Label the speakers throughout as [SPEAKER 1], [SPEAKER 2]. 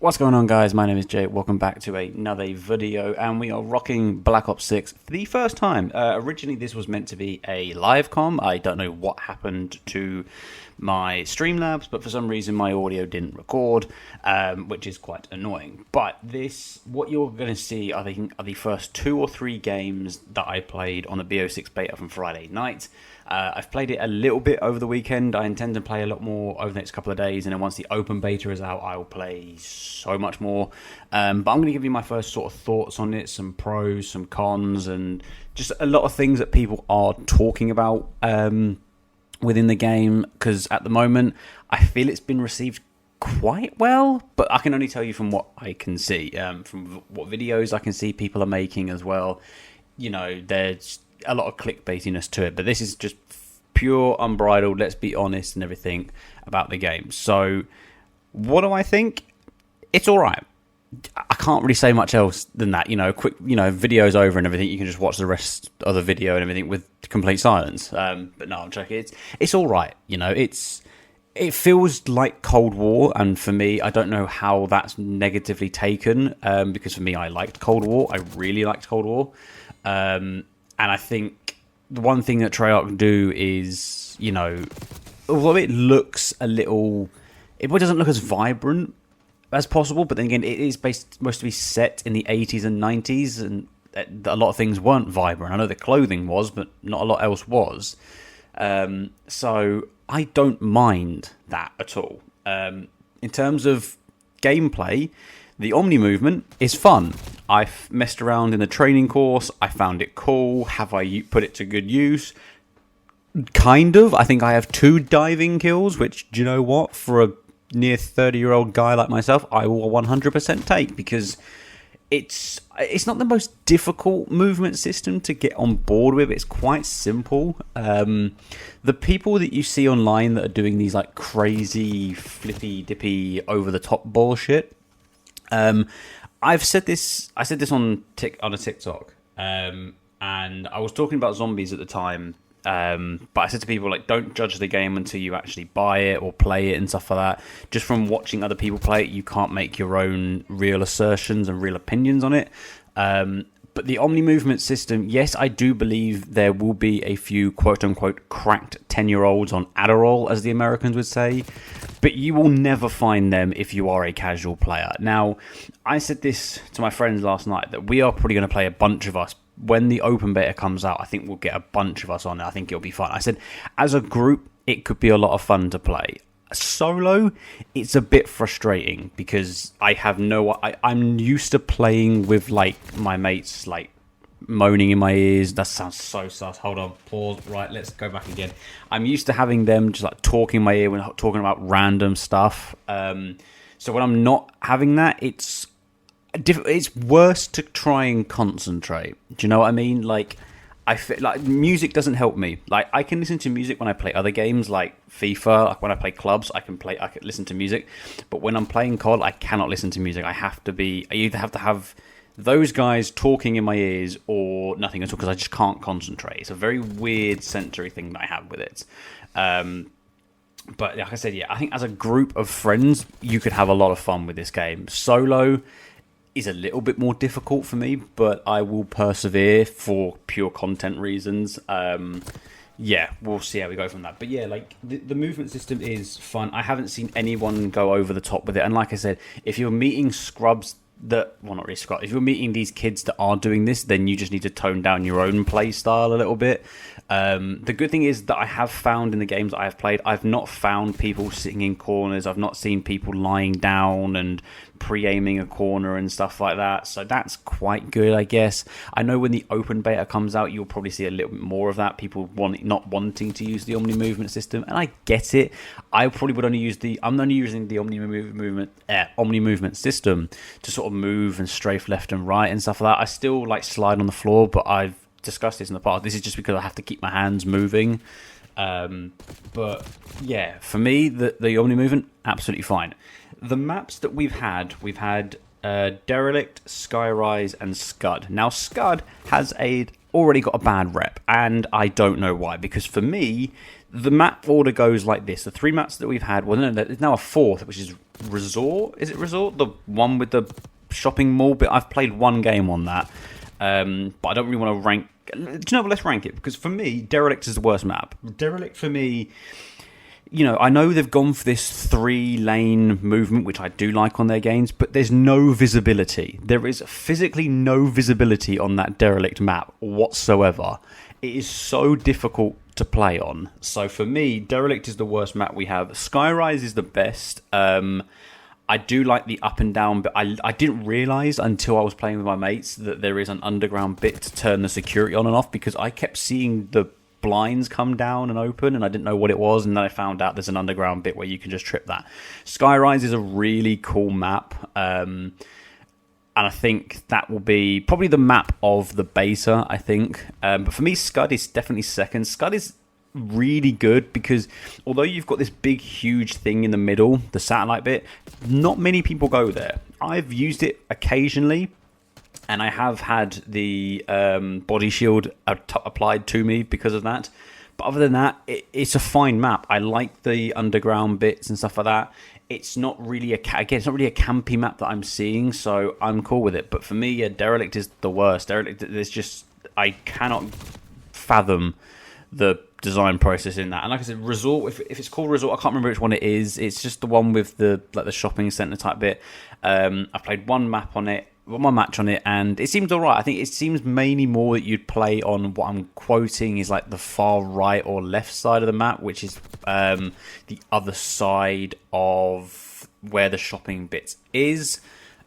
[SPEAKER 1] What's going on, guys? My name is Jay. Welcome back to another video, and we are rocking Black Ops 6 for the first time. Originally, this was meant to be a live com. I don't know what happened to my Streamlabs, but for some reason my audio didn't record, which is quite annoying. But what you're going to see, I think, are the first 2 or 3 games that I played on the BO6 beta from Friday night. I've played it a little bit over the weekend. I intend to play a lot more over the next couple of days, and then once the open beta is out, I will play so much more. But I'm going to give you my first sort of thoughts on it, some pros, some cons, and just a lot of things that people are talking about within the game, because at the moment, I feel it's been received quite well, but I can only tell you from what I can see, from what videos I can see people are making as well. You know, there's a lot of clickbaitiness to it, but this is just pure unbridled, let's be honest, and everything about the game. So what do I think? It's all right. I can't really say much else than that. You know, quick, video's over and everything. You can just watch the rest of the video and everything with complete silence. But no, I'm joking. It's all right. You know, it feels like Cold War, and for me, I don't know how that's negatively taken, because for me, I liked Cold War. I really liked Cold War. And I think the one thing that Treyarch do is, although it looks it doesn't look as vibrant as possible, but then again, it is supposed to be set in the 80s and 90s, and a lot of things weren't vibrant. I know the clothing was, but not a lot else was. So I don't mind that at all. In terms of gameplay, the Omni movement is fun. I've messed around in the training course. I found it cool. Have I put it to good use? Kind of. I think I have 2 diving kills, which, do you know what? For a near 30-year-old guy like myself, I will 100% take, because it's not the most difficult movement system to get on board with. It's quite simple. The people that you see online that are doing these like crazy flippy dippy over the top bullshit, I said this on a TikTok, and I was talking about zombies at the time, but I said to people, like, don't judge the game until you actually buy it or play it and stuff like that. Just from watching other people play it, you can't make your own real assertions and real opinions on it. But the Omni movement system, yes, I do believe there will be a few quote-unquote cracked 10-year-olds on Adderall, as the Americans would say, but you will never find them if you are a casual player. Now, I said this to my friends last night, that we are probably going to play a bunch of us. When the open beta comes out, I think we'll get a bunch of us on it. I think it'll be fun. I said, as a group, it could be a lot of fun to play. Solo, it's a bit frustrating, because I'm used to playing with like my mates like moaning in my ears. That sounds so sus. Hold on, pause. Right, let's go back again. I'm used to having them just like talking in my ear when talking about random stuff. So when I'm not having that, it's worse to try and concentrate. Do you know what I mean? Like, I feel like music doesn't help me. Like, I can listen to music when I play other games like FIFA. Like when I play clubs, I can listen to music. But when I'm playing COD, I cannot listen to music. I either have to have those guys talking in my ears or nothing at all, because I just can't concentrate. It's a very weird sensory thing that I have with it. But like I said, yeah, I think as a group of friends, you could have a lot of fun with this game. Solo is a little bit more difficult for me, but I will persevere for pure content reasons. Yeah, we'll see how we go from that. But yeah, like the movement system is fun. I haven't seen anyone go over the top with it. And like I said, if you're meeting scrubs not really scrubs, if you're meeting these kids that are doing this, then you just need to tone down your own play style a little bit. The good thing is that I have found in the games that I have played, I've not found people sitting in corners. I've not seen people lying down and pre-aiming a corner and stuff like that. So that's quite good, I guess. I know when the open beta comes out, you'll probably see a little bit more of that. People not wanting to use the Omni movement system, and I get it. I probably would I'm only using the Omni movement system to sort of move and strafe left and right and stuff like that. I still like slide on the floor, but I've discussed this in the past. This is just because I have to keep my hands moving. But yeah, for me, the Omni movement, absolutely fine. The maps that we've had Derelict, Skyrise, and Scud. Now, Scud has already got a bad rep, and I don't know why, because for me, the map order goes like this. The 3 maps that we've had, well, no, there's now a 4th, which is Resort. Is it Resort? The one with the shopping mall bit? I've played 1 game on that, but I don't really want to rank. Do you know what? Let's rank it, because for me, Derelict is the worst map. Derelict, for me, I know they've gone for this 3-lane movement, which I do like on their games, but there's no visibility. There is physically no visibility on that Derelict map whatsoever. It is so difficult to play on. So for me, Derelict is the worst map we have. Skyrise is the best. I do like the up and down, but I didn't realise until I was playing with my mates that there is an underground bit to turn the security on and off, because I kept seeing the blinds come down and open and I didn't know what it was, and then I found out there's an underground bit where you can just trip that. Skyrise is a really cool map, and I think that will be probably the map of the beta, I think. But for me, Scud is definitely second. Scud is really good because although you've got this big, huge thing in the middle, the satellite bit, not many people go there. I've used it occasionally, and I have had the body shield applied to me because of that. But other than that, it's a fine map. I like the underground bits and stuff like that. It's not really it's not really a campy map that I'm seeing, so I'm cool with it. But for me, yeah, Derelict is the worst. Derelict, there's just, I cannot fathom the design process in that. And like I said, Resort, if it's called Resort, I can't remember which one it is. It's just the one with the shopping centre type bit. I've played one match on it, and it seems alright. I think it seems mainly more that you'd play on what I'm quoting is like the far right or left side of the map, which is the other side of where the shopping bit is.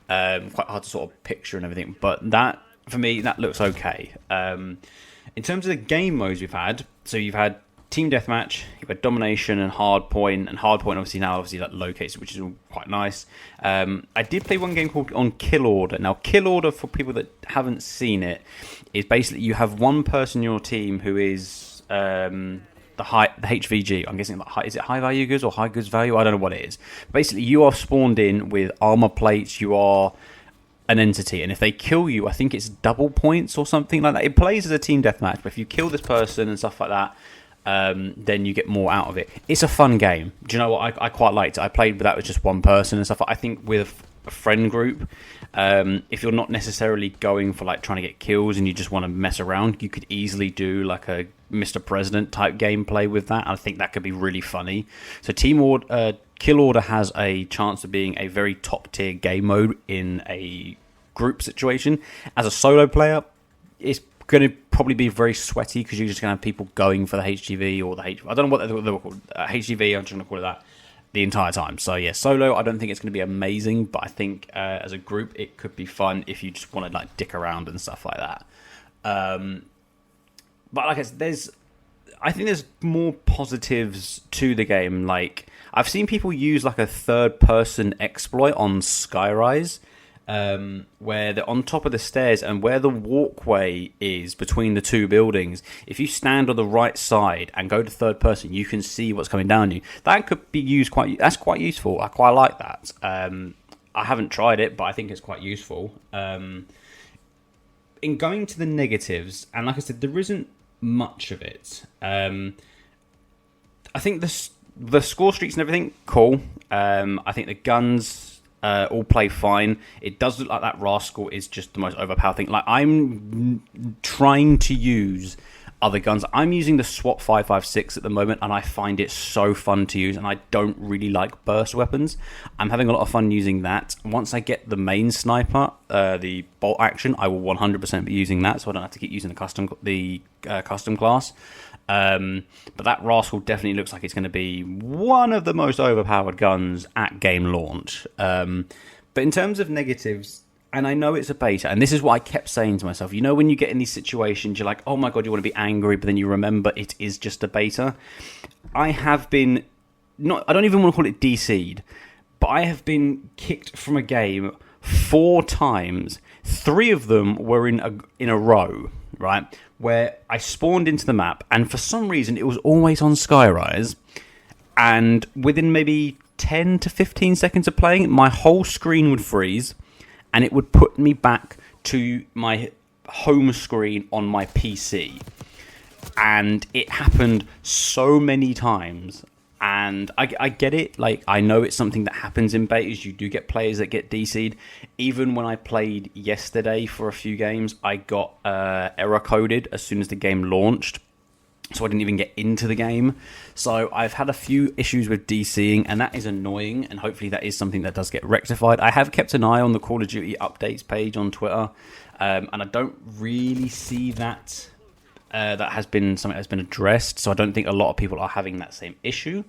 [SPEAKER 1] Quite hard to sort of picture and everything, but that, for me, that looks okay. In terms of the game modes we've had, so you've had Team Deathmatch, you've had Domination and Hardpoint, obviously like locates, which is quite nice. I did play one game called on Kill Order. Now, Kill Order, for people that haven't seen it, is basically you have one person in your team who is the HVG. I'm guessing is it high value goods or high goods value? I don't know what it is. Basically, you are spawned in with armor plates. You are an entity, and if they kill you, I think it's double points or something like that. It plays as a team deathmatch, but if you kill this person and stuff like that, then you get more out of it. It's a fun game. Do you know what? I quite liked it. I played with that with just one person and stuff. I think with a friend group, if you're not necessarily going for like trying to get kills and you just want to mess around, you could easily do like a Mr. President type gameplay with that. I think that could be really funny. So Kill Order has a chance of being a very top tier game mode in a group situation. As a solo player, it's going to probably be very sweaty because you're just going to have people going for the HGV or I don't know what they were called. HGV, I'm just going to call it that the entire time. So yeah, solo, I don't think it's going to be amazing, but I think as a group, it could be fun if you just want to like dick around and stuff like that. But like I said, I think there's more positives to the game. Like I've seen people use like a third-person exploit on Skyrise, where they're on top of the stairs and where the walkway is between the two buildings. If you stand on the right side and go to third person, you can see what's coming down you. That could be used that's quite useful. I quite like that. I haven't tried it, but I think it's quite useful. In going to the negatives, and like I said, there isn't much of it. I think the score streaks and everything, cool. I think the guns all play fine. It does look like that Rascal is just the most overpowered thing. Like I'm trying to use other guns. I'm using the SWAT 556 at the moment, and I find it so fun to use, and I don't really like burst weapons. I'm having a lot of fun using that. Once I get the main sniper, the bolt action, I will 100% be using that, so I don't have to keep using the custom class. But that Rascal definitely looks like it's going to be one of the most overpowered guns at game launch. But in terms of negatives, and I know it's a beta, and this is what I kept saying to myself, you know, when you get in these situations, you're like, oh my god, you want to be angry, but then you remember it is just a beta. I have been, I don't even want to call it DC'd, but I have been kicked from a game 4 times. 3 of them were in a row, right, where I spawned into the map, and for some reason it was always on Skyrise, and within maybe 10 to 15 seconds of playing, my whole screen would freeze, and it would put me back to my home screen on my PC. And it happened so many times. And I get it. Like, I know it's something that happens in betas. You do get players that get DC'd. Even when I played yesterday for a few games, I got error coded as soon as the game launched. So I didn't even get into the game. So I've had a few issues with DCing, and that is annoying. And hopefully that is something that does get rectified. I have kept an eye on the Call of Duty updates page on Twitter. And I don't really see that that has been something that's been addressed, so I don't think a lot of people are having that same issue.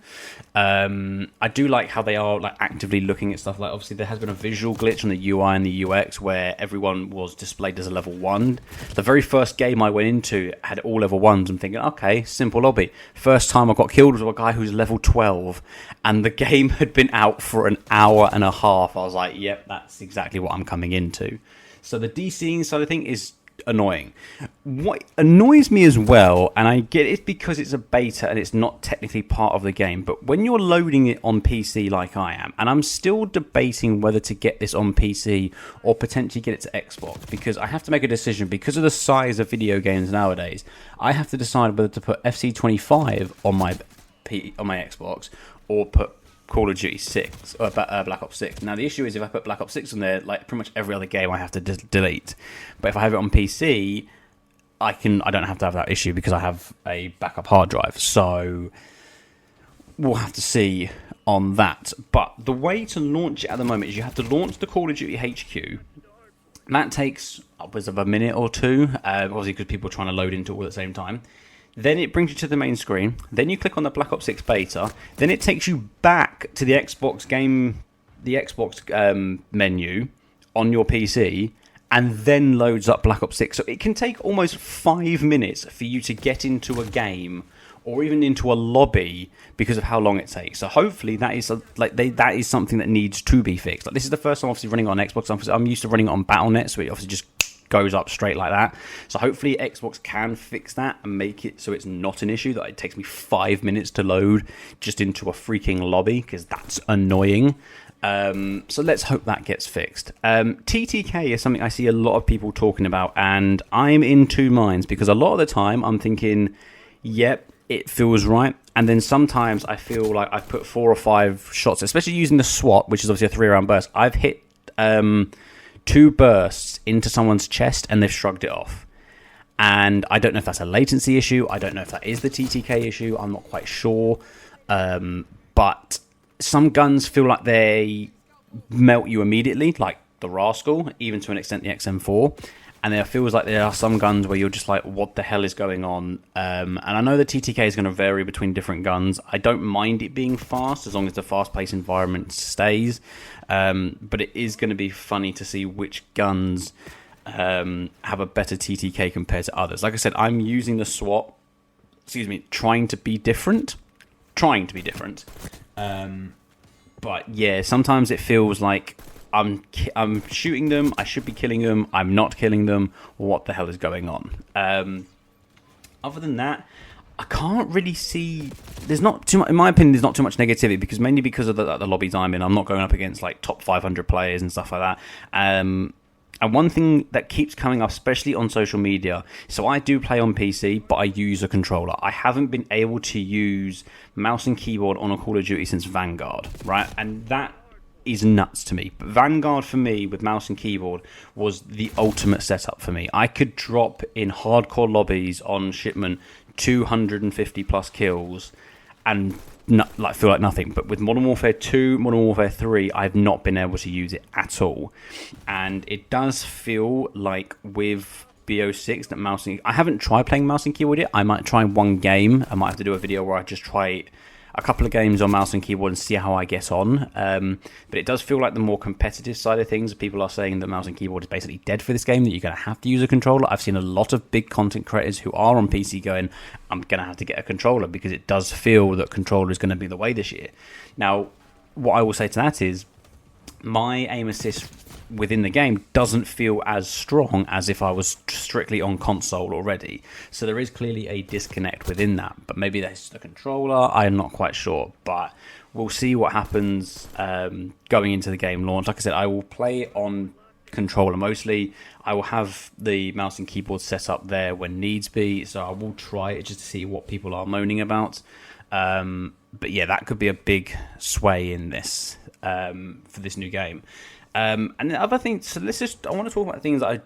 [SPEAKER 1] I do like how they are like actively looking at stuff. Like, obviously there has been a visual glitch on the UI and the UX where everyone was displayed as a level 1. The very first game I went into had all level 1s. I'm thinking, okay, simple lobby. First time I got killed was a guy who's level 12, and the game had been out for an hour and a half. I was like, yep, that's exactly what I'm coming into. So the DCing side of thing is annoying. What annoys me as well, and I get it because it's a beta and it's not technically part of the game, but when you're loading it on PC like I am, and I'm still debating whether to get this on PC or potentially get it to Xbox, because I have to make a decision because of the size of video games nowadays. I have to decide whether to put FC25 on my Xbox or put Call of Duty 6 or Black Ops 6. Now the issue is if I put Black Ops 6 on there, like pretty much every other game I have to delete. But if I have it on PC, I don't have to have that issue because I have a backup hard drive. So we'll have to see on that. But the way to launch it at the moment is you have to launch the Call of Duty HQ. That takes upwards of a minute or two, obviously because people are trying to load into it all at the same time. Then it brings you to the main screen. Then you click on the Black Ops 6 beta. Then it takes you back to the Xbox menu on your PC, and then loads up Black Ops 6. So it can take almost 5 minutes for you to get into a game or even into a lobby because of how long it takes. So hopefully that is that is something that needs to be fixed. Like, this is the first time obviously running on Xbox. I'm used to running it on Battle.net, so it obviously just goes up straight like that. So hopefully Xbox can fix that and make it so it's not an issue that it takes me 5 minutes to load just into a freaking lobby, because that's annoying. So let's hope that gets fixed. TTK is something I see a lot of people talking about, and I'm in two minds, because a lot of the time I'm thinking, yep, it feels right, and then sometimes I feel like I've put 4 or 5 shots, especially using the SWAT, which is obviously a 3-round burst. I've hit 2 bursts into someone's chest and they've shrugged it off. And I don't know if that's a latency issue. I don't know if that is the TTK issue. I'm not quite sure. But some guns feel like they melt you immediately, like the Rascal, even to an extent the XM4. And there feels like there are some guns where you're just like, what the hell is going on? And I know the TTK is going to vary between different guns. I don't mind it being fast as long as the fast-paced environment stays. But it is going to be funny to see which guns have a better TTK compared to others. Like I said, I'm using the SWAT, trying to be different. But yeah, sometimes it feels like I'm shooting them, I should be killing them, I'm not killing them. What the hell is going on? Other than that, I can't really see. There's not too much, in my opinion. There's not too much negativity mainly because of the lobbies I'm in. I'm not going up against like top 500 players and stuff like that. And one thing that keeps coming up, especially on social media, so I do play on PC, but I use a controller. I haven't been able to use mouse and keyboard on a Call of Duty since Vanguard, right? And that is nuts to me. But Vanguard for me with mouse and keyboard was the ultimate setup for me. I could drop in hardcore lobbies on shipment 250 plus kills and feel like nothing. But with Modern Warfare 2, Modern Warfare 3, I've not been able to use it at all. And it does feel like with BO6 that mouse and I haven't tried playing mouse and keyboard yet. I might try one game. I might have to do a video where I just try a couple of games on mouse and keyboard and see how I get on. But it does feel like the more competitive side of things. People are saying that mouse and keyboard is basically dead for this game, that you're going to have to use a controller. I've seen a lot of big content creators who are on PC going, I'm going to have to get a controller, because it does feel that controller is going to be the way this year. Now, what I will say to that is, my aim assist within the game doesn't feel as strong as if I was strictly on console already. So there is clearly a disconnect within that. But maybe that's the controller. I'm not quite sure. But we'll see what happens going into the game launch. Like I said, I will play on controller mostly. I will have the mouse and keyboard set up there when needs be, so I will try it just to see what people are moaning about. But yeah, that could be a big sway in this for this new game. And the other thing, so I want to talk about things that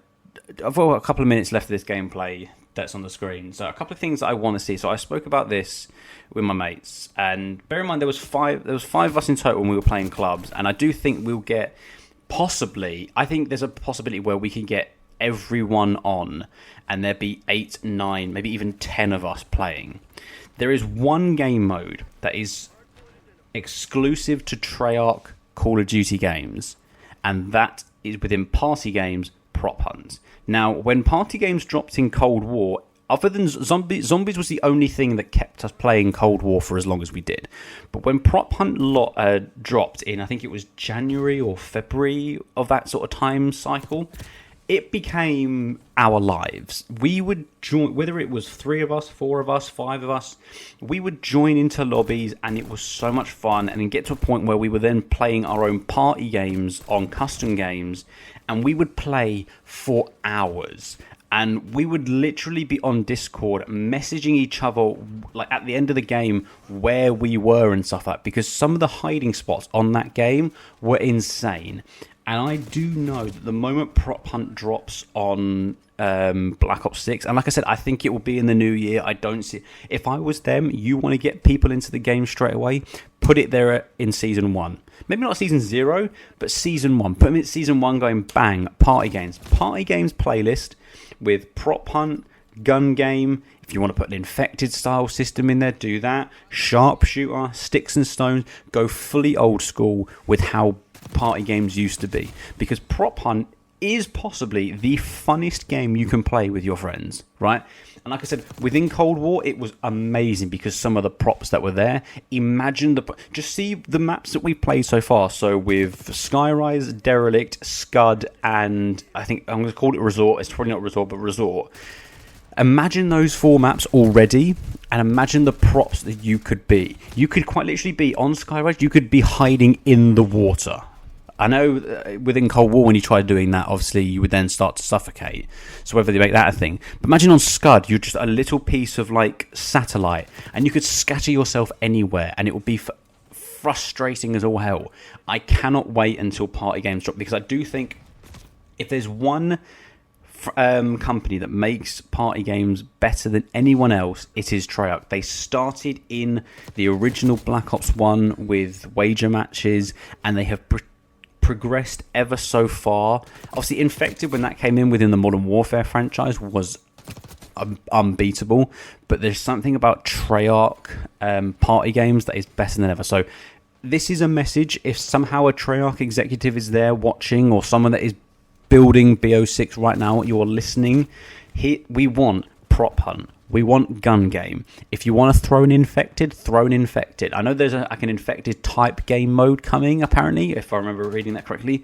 [SPEAKER 1] I've got a couple of minutes left of this gameplay that's on the screen. So a couple of things that I want to see. So I spoke about this with my mates, and bear in mind there was five of us in total when we were playing clubs, and I do think we'll get I think there's a possibility where we can get everyone on and there'd be 8, 9, maybe even 10 of us playing. There is one game mode that is exclusive to Treyarch Call of Duty games, and that is within party games, Prop Hunt. Now, when party games dropped in Cold War, other than zombies was the only thing that kept us playing Cold War for as long as we did. But when Prop Hunt dropped in, I think it was January or February of that sort of time cycle, it became our lives. We would join, whether it was 3 of us, 4 of us, 5 of us, we would join into lobbies, and it was so much fun. And then get to a point where we were then playing our own party games on custom games, and we would play for hours. And we would literally be on Discord messaging each other, like at the end of the game, where we were and stuff like that, because some of the hiding spots on that game were insane. And I do know that the moment Prop Hunt drops on Black Ops 6, and like I said, I think it will be in the new year. I don't see... If I was them, you want to get people into the game straight away, put it there in Season 1. Maybe not Season 0, but Season 1. Put them in Season 1 going, bang, party games. Party games playlist with Prop Hunt, gun game. If you want to put an infected style system in there, do that. Sharpshooter, sticks and stones. Go fully old school with how party games used to be. Because Prop Hunt is possibly the funnest game you can play with your friends, right? And like I said, within Cold War, it was amazing because some of the props that were there. Imagine just see the maps that we've played so far. So with Skyrise, Derelict, Scud, and I think I'm going to call it Resort. It's probably not Resort, but Resort. Imagine those 4 maps already, and imagine the props that you could be. You could quite literally be on Skyrise. You could be hiding in the water. I know within Cold War, when you tried doing that, obviously you would then start to suffocate. So whether they make that a thing. But imagine on Scud, you're just a little piece of like satellite, and you could scatter yourself anywhere, and it would be frustrating as all hell. I cannot wait until party games drop, because I do think if there's one company that makes party games better than anyone else, it is Treyarch. They started in the original Black Ops 1 with wager matches, and they have progressed ever so far. Obviously, Infected, when that came in within the Modern Warfare franchise, was unbeatable. But there's something about Treyarch party games that is better than ever. So this is a message. If somehow a Treyarch executive is there watching, or someone that is building BO6 right now, you're listening, we want Prop Hunt. We want gun game. If you want to throw an infected, throw an infected. I know there's an infected type game mode coming, apparently, if I remember reading that correctly.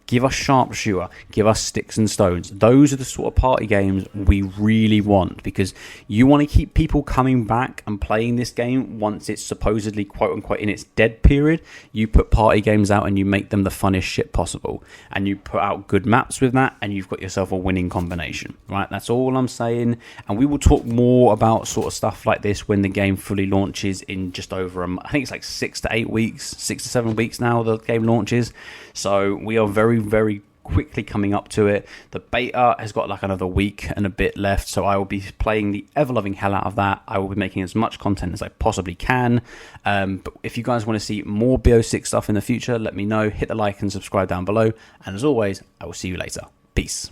[SPEAKER 1] Give us Sharpshooter. Give us Sticks and Stones. Those are the sort of party games we really want, because you want to keep people coming back and playing this game once it's supposedly, quote-unquote, in its dead period. You put party games out and you make them the funnest shit possible. And you put out good maps with that, and you've got yourself a winning combination, right? That's all I'm saying. And we will talk more about sort of stuff like this when the game fully launches in just over I think it's like 6 to 8 weeks, 6 to 7 weeks now the game launches. So we are very, very quickly coming up to it. The beta has got like another week and a bit left, so I will be playing the ever-loving hell out of that. I will be making as much content as I possibly can. But if you guys want to see more BO6 stuff in the future, let me know. Hit the like and subscribe down below. And as always, I will see you later. Peace.